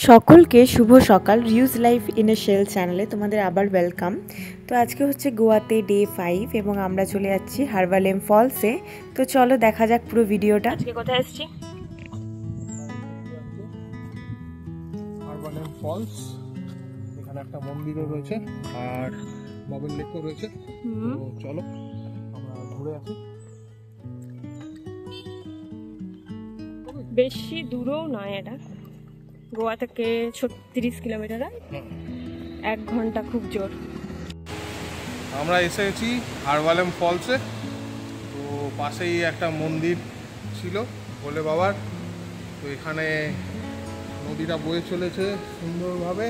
সকলকে শুভ সকাল। Reuse life in a shell চ্যানেলে তোমাদের আবার ওয়েলকাম। তো আজকে হচ্ছে গোয়াতে ডে 5 এবং আমরা চলে যাচ্ছি হারবালেম ফলসে। তো চলো দেখা যাক পুরো ভিডিওটা। আজকে কোথায় এসেছি? হারবালেম ফলস, এখানে একটা মন্দিরও রয়েছে আর বাবল লেকও রয়েছে। তো চলো আমরা ঘুরে আসি। বেশি দূরও নয়, এটা গোয়া থেকে 36 কিলোমিটার, 1 ঘন্টা খুব জোর। আমরা এসেছি হারবালেম ফলসে। তো পাশেই একটা মন্দির ছিল ভোলে বাবার। তো এখানে নদীটা বয়ে চলেছে সুন্দরভাবে,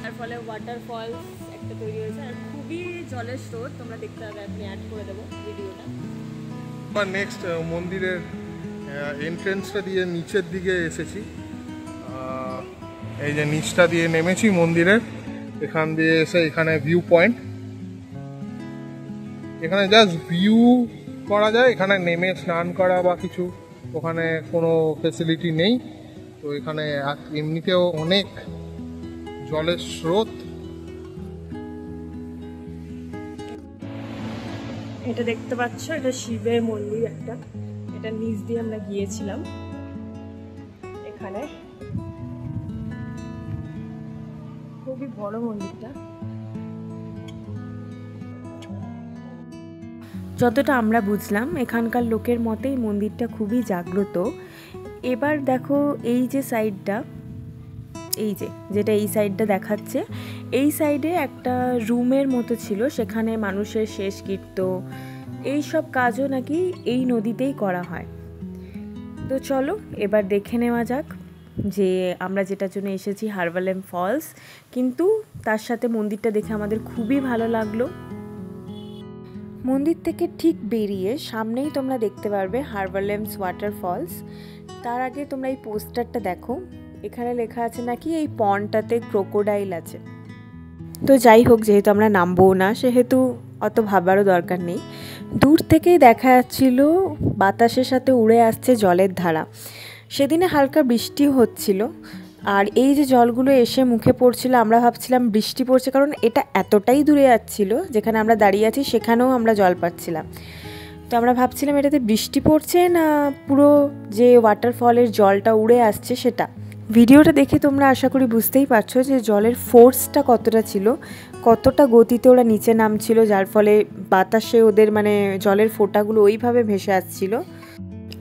তার ফলে ওয়াটারফলস একটা তৈরি হয়েছে আর খুবই জলের স্রোত। তোমরা দেখতে পাবে, আপনি অ্যাড করে দেবো ভিডিওটা। আবার নেক্সট মন্দিরের এন্ট্রেন্সটা দিয়ে নিচের দিকে এসেছি। এই যে নিচটা দিয়ে নেমেছি মন্দিরের, এখান দিয়ে এসে এখানে ভিউ পয়েন্ট, এখানে জাস্ট ভিউ করা যায়। এখানে নেমে স্নান করা বা কিছু ওখানে কোনো ফেসিলিটি নেই। তো এখানে এমনিতেও অনেক জলের স্রোত। এটা দেখতে পাচ্ছ, এটা শিবের মন্দির একটা। এটা নিচ দিয়ে আমরা গিয়েছিলাম। এখানে খুবই বড় মন্দিরটা। যতটা আমরা বুঝলাম এখানকার লোকের মতেই মন্দিরটা খুবই জাগ্রত। এবার দেখো এই যে সাইডটা, যেটা এই সাইডটা দেখাচ্ছে, এই সাইডে একটা রুমের মতো ছিল, সেখানে মানুষের শেষকৃত্য এই সব কাজও নাকি এই নদীতেই করা হয়। তো চলো এবার দেখে নেওয়া যাক যে আমরা যেটার জন্য এসেছি হারবালেম ফলস, কিন্তু তার সাথে মন্দিরটা দেখে আমাদের খুবই ভালো লাগলো। মন্দির থেকে ঠিক বেরিয়ে সামনেই তোমরা দেখতে পারবে হারবালেমস ওয়াটারফলস। তার আগে তোমরা এই পোস্টারটা দেখো, এখানে লেখা আছে নাকি এই পন্ডটাতে ক্রোকোডাইল আছে। তো যাই হোক, যেহেতু আমরা নামবো না সেহেতু অত ভাবারও দরকার নেই। দূর থেকেই দেখা যাচ্ছিল বাতাসের সাথে উড়ে আসছে জলের ধারা। সেদিনে হালকা বৃষ্টি হচ্ছিল আর এই যে জলগুলো এসে মুখে পড়ছিল, আমরা ভাবছিলাম বৃষ্টি পড়ছে, কারণ এটা এতটাই দূরে যাচ্ছিল, যেখানে আমরা দাঁড়িয়ে আছি সেখানেও আমরা জল পাচ্ছিলাম। তো আমরা ভাবছিলাম এটাতে বৃষ্টি পড়ছে না পুরো যে ওয়াটারফলের জলটা উড়ে আসছে সেটা। ভিডিওটা দেখে তোমরা আশা করি বুঝতেই পারছো যে জলের ফোর্সটা কতটা ছিল, কতটা গতিতে ওরা নিচে নামছিল, যার ফলে বাতাসে ওদের জলের ফোঁটাগুলো ওইভাবে ভেসে আসছিল।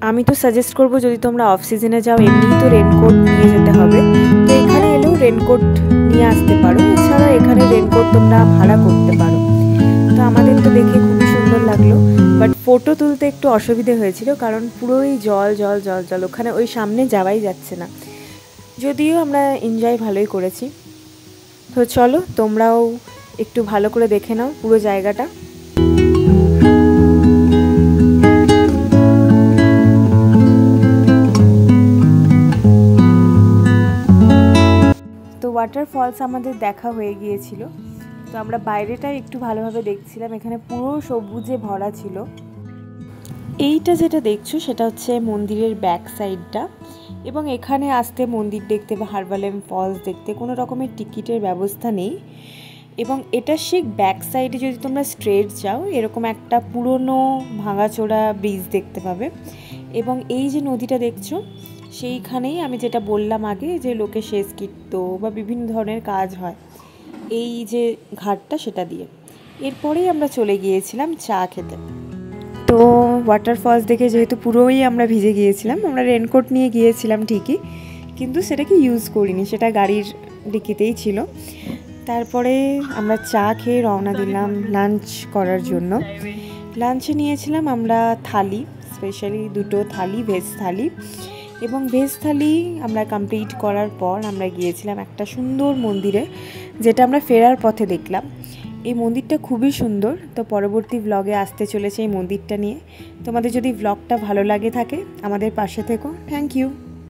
আমি তো সাজেস্ট করব, যদি তোমরা অফ সিজনে যাও এমনিই তো রেনকোট নিয়ে যেতে হবে, তো এখানে এলেও রেনকোট নিয়ে আসতে পারো। এছাড়া এখানে রেনকোট তোমরা ভাড়া করতে পারো। তো আমাদের তো দেখে খুবই সুন্দর লাগলো, বাট ফটো তুলতে একটু অসুবিধে হয়েছিল, কারণ পুরোই জল জল জল জল, ওখানে ওই সামনে যাওয়াই যাচ্ছে না। যদিও আমরা এনজয় ভালোই করেছি। তো চলো তোমরাও একটু ভালো করে দেখে নাও পুরো জায়গাটা। তো ওয়াটারফলস আমাদের দেখা হয়ে গিয়েছিল। তো আমরা বাইরেটাই একটু ভালোভাবে দেখছিলাম, এখানে পুরো সবুজে ভরা ছিল। এইটা যেটা দেখছো সেটা হচ্ছে মন্দিরের ব্যাক সাইডটা, এবং এখানে আসতে মন্দির দেখতে বা হারবালেম ফলস দেখতে কোনো রকমের টিকিটের ব্যবস্থা নেই। এবং এটা ঠিক ব্যাক সাইডে যদি তোমরা স্ট্রেট যাও, এরকম একটা পুরনো ভাঙাচোরা ব্রিজ দেখতে পাবে। এবং এই যে নদীটা দেখছো, সেইখানেই আমি যেটা বললাম আগে, যে লোকে শেষকৃত্য বা বিভিন্ন ধরনের কাজ হয় এই যে ঘাটটা, সেটা দিয়ে। এরপরেই আমরা চলে গিয়েছিলাম চা খেতে। তো ওয়াটারফলস দেখে যেহেতু পুরোই আমরা ভিজে গিয়েছিলাম, আমরা রেনকোট নিয়ে গিয়েছিলাম ঠিকই, কিন্তু সেটাকে ইউজ করিনি, সেটা গাড়ির ডিকিতেই ছিল। তারপরে আমরা চা খেয়ে রওনা দিলাম লাঞ্চ করার জন্য। লাঞ্চে নিয়েছিলাম আমরা থালি, স্পেশালি 2টো থালি, ভেজ থালি। এবং ভেজ থালি আমরা কমপ্লিট করার পর আমরা গিয়েছিলাম একটা সুন্দর মন্দিরে, যেটা আমরা ফেরার পথে দেখলাম। এই মন্দিরটা খুবই সুন্দর। তো পরবর্তী ব্লগে আসতে চলেছে এই মন্দিরটা নিয়ে। তোমাদের যদি ব্লগটা ভালো লাগে থাকে আমাদের পাশে থেকো। Thank you.